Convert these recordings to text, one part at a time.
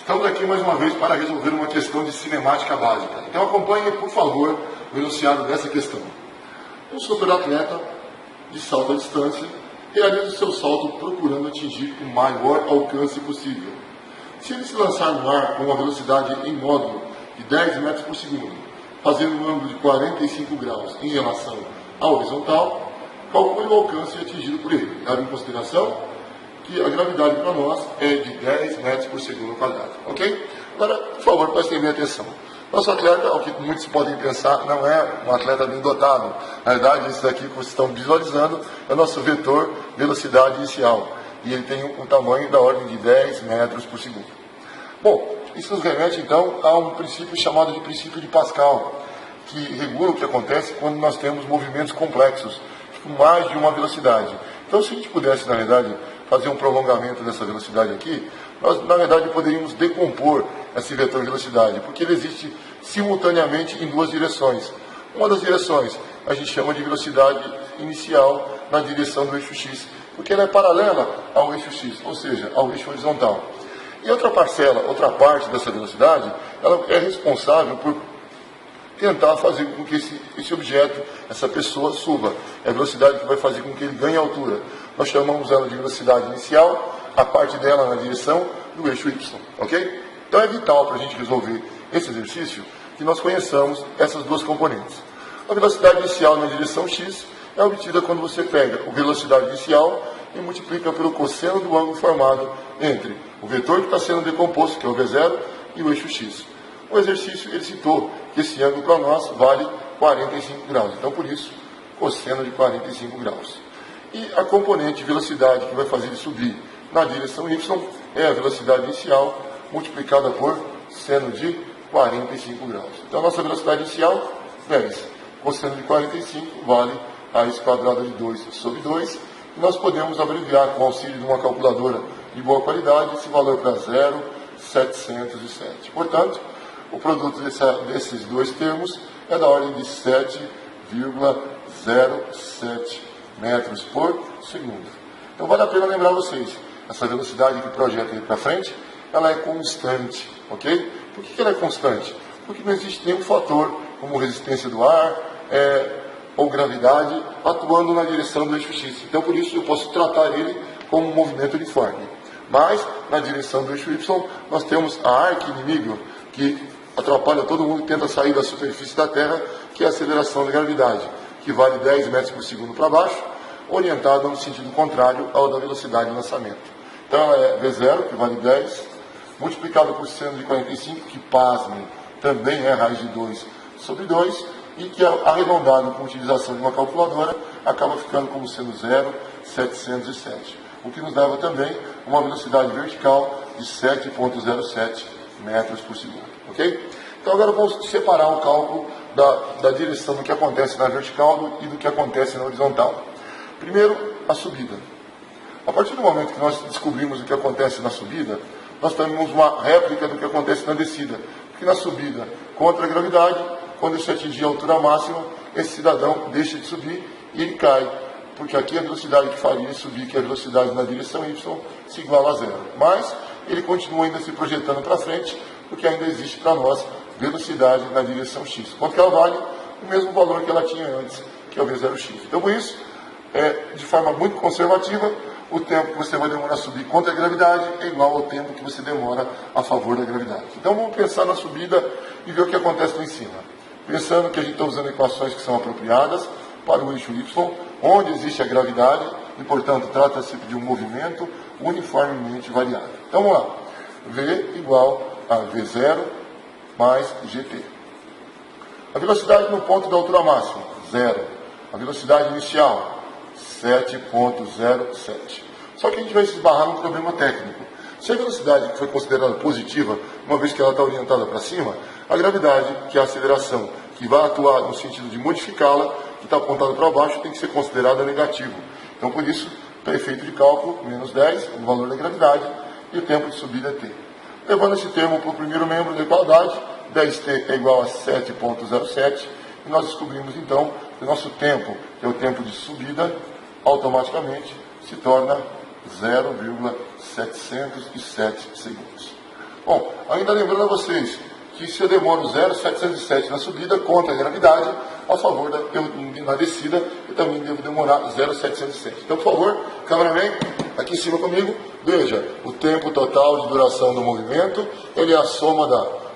Estamos aqui mais uma vez para resolver uma questão de cinemática básica. Então acompanhe, por favor, o enunciado dessa questão. Um superatleta de salto à distância realiza o seu salto procurando atingir o maior alcance possível. Se ele se lançar no ar com uma velocidade em módulo de 10 metros por segundo, fazendo um ângulo de 45 graus em relação à horizontal, calcule o alcance atingido por ele. Leve em consideração que a gravidade para nós é de 10 metros por segundo quadrado, ok? Agora, por favor, prestem bem atenção. Nosso atleta, ao que muitos podem pensar, não é um atleta bem dotado. Na verdade, isso daqui que vocês estão visualizando é o nosso vetor velocidade inicial. E ele tem um tamanho da ordem de 10 metros por segundo. Bom, isso nos remete, então, a um princípio chamado de princípio de Pascal, que regula o que acontece quando nós temos movimentos complexos, com mais de uma velocidade. Então, se a gente pudesse, na verdade, fazer um prolongamento dessa velocidade aqui, nós, na verdade, poderíamos decompor esse vetor de velocidade, porque ele existe simultaneamente em duas direções. Uma das direções a gente chama de velocidade inicial na direção do eixo x, porque ela é paralela ao eixo x, ou seja, ao eixo horizontal. E outra parcela, outra parte dessa velocidade, ela é responsável por tentar fazer com que esse objeto, essa pessoa, suba. É a velocidade que vai fazer com que ele ganhe altura. Nós chamamos ela de velocidade inicial, a parte dela na direção do eixo y, ok? Então é vital para a gente resolver esse exercício que nós conheçamos essas duas componentes. A velocidade inicial na direção x é obtida quando você pega a velocidade inicial e multiplica pelo cosseno do ângulo formado entre o vetor que está sendo decomposto, que é o v0, e o eixo x. O exercício, ele citou que esse ângulo para nós vale 45 graus. Então, por isso, cosseno de 45 graus. E a componente velocidade que vai fazer ele subir na direção y é a velocidade inicial multiplicada por seno de 45 graus. Então, a nossa velocidade inicial, 10. Cosseno de 45 vale raiz quadrada de 2 sobre 2. E nós podemos abreviar com o auxílio de uma calculadora de boa qualidade esse valor para 0,707. Portanto, o produto desses dois termos é da ordem de 7,07 metros por segundo. Então vale a pena lembrar vocês, essa velocidade que projeta aí para frente, ela é constante, ok? Por que ela é constante? Porque não existe nenhum fator, como resistência do ar, ou gravidade, atuando na direção do eixo x. Então por isso eu posso tratar ele como um movimento uniforme. Mas, na direção do eixo y, nós temos a arqui-inimigo, que atrapalha todo mundo que tenta sair da superfície da Terra, que é a aceleração da gravidade, que vale 10 metros por segundo para baixo, orientada no sentido contrário ao da velocidade de lançamento. Então ela é V0, que vale 10, multiplicado por seno de 45, que, pasmem, também é raiz de 2 sobre 2, e que, arredondado com a utilização de uma calculadora, acaba ficando como sendo 0,707. O que nos dava também uma velocidade vertical de 7,07 metros por segundo. Ok? Então agora vamos separar o cálculo da direção do que acontece na vertical e do que acontece na horizontal. Primeiro, a subida. A partir do momento que nós descobrimos o que acontece na subida, nós temos uma réplica do que acontece na descida. Porque na subida, contra a gravidade, quando você atingir a altura máxima, esse cidadão deixa de subir e ele cai. Porque aqui a velocidade que faria ele subir, que é a velocidade na direção y, se iguala a zero. Mas ele continua ainda se projetando para frente, porque ainda existe para nós velocidade na direção x. Quanto que ela vale? O mesmo valor que ela tinha antes, que é o v0x. Então, por isso, de forma muito conservativa, o tempo que você vai demorar a subir contra a gravidade é igual ao tempo que você demora a favor da gravidade. Então, vamos pensar na subida e ver o que acontece lá em cima. Pensando que a gente está usando equações que são apropriadas para o eixo y, onde existe a gravidade, e, portanto, trata-se de um movimento uniformemente variável. Então, vamos lá. V igual a V0 mais GT. A velocidade no ponto da altura máxima, 0. A velocidade inicial, 7,07. Só que a gente vai se esbarrar num problema técnico. Se a velocidade foi considerada positiva, uma vez que ela está orientada para cima, a gravidade, que é a aceleração, que vai atuar no sentido de modificá-la, que está apontada para baixo, tem que ser considerada negativo. Então, por isso, para efeito de cálculo, menos 10, o valor da gravidade, e o tempo de subida é t. Levando esse termo para o primeiro membro da igualdade, 10t é igual a 7,07, e nós descobrimos então que o nosso tempo, que é o tempo de subida, automaticamente se torna 0,707 segundos. Bom, ainda lembrando a vocês que se eu demoro 0,707 na subida, contra a gravidade, a favor na descida, eu também devo demorar 0,707. Então, por favor, cameraman, aqui em cima comigo, veja, o tempo total de duração do movimento, ele é a soma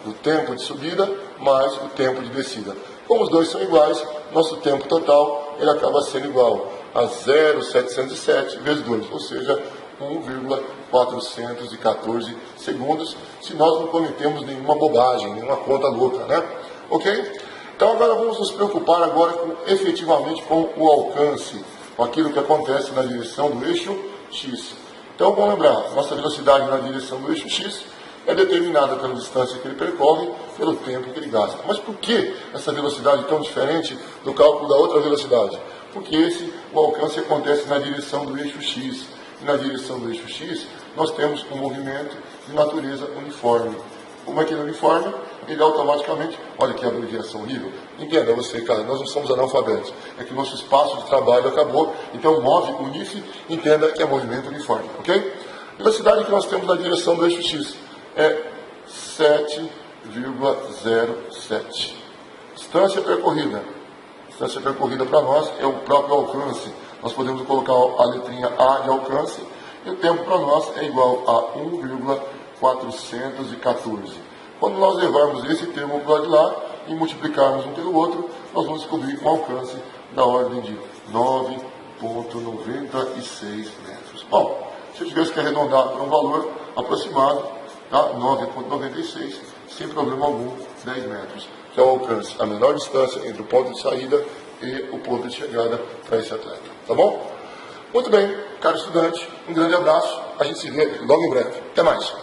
do tempo de subida mais o tempo de descida. Como os dois são iguais, nosso tempo total, ele acaba sendo igual a 0,707 vezes 2, ou seja, 1,414 segundos, se nós não cometemos nenhuma bobagem, nenhuma conta louca, né? Ok? Então agora vamos nos preocupar agora efetivamente com o alcance, com aquilo que acontece na direção do eixo X. Então vamos lembrar, nossa velocidade na direção do eixo X é determinada pela distância que ele percorre, pelo tempo que ele gasta. Mas por que essa velocidade tão diferente do cálculo da outra velocidade? Porque o alcance acontece na direção do eixo X. E na direção do eixo X, nós temos um movimento de natureza uniforme. Como é que ele é uniforme? Ele automaticamente, olha que abreviação horrível. Entenda você, cara, nós não somos analfabetos. É que o nosso espaço de trabalho acabou. Então, move, unife, entenda que é movimento uniforme, ok? A velocidade que nós temos na direção do eixo X é 7,07. Distância percorrida. Distância percorrida para nós é o próprio alcance. Nós podemos colocar a letrinha A de alcance e o tempo para nós é igual a 1,414. Quando nós levarmos esse termo para o lado de lá e multiplicarmos um pelo outro, nós vamos descobrir um alcance da ordem de 9,96 metros. Bom, se eu tivesse que arredondar para um valor aproximado, tá? 9,96, sem problema algum, 10 metros, que é o alcance, a menor distância entre o ponto de saída e o ponto de chegada para esse atleta. Tá bom? Muito bem, caro estudante, um grande abraço, a gente se vê logo em breve. Até mais.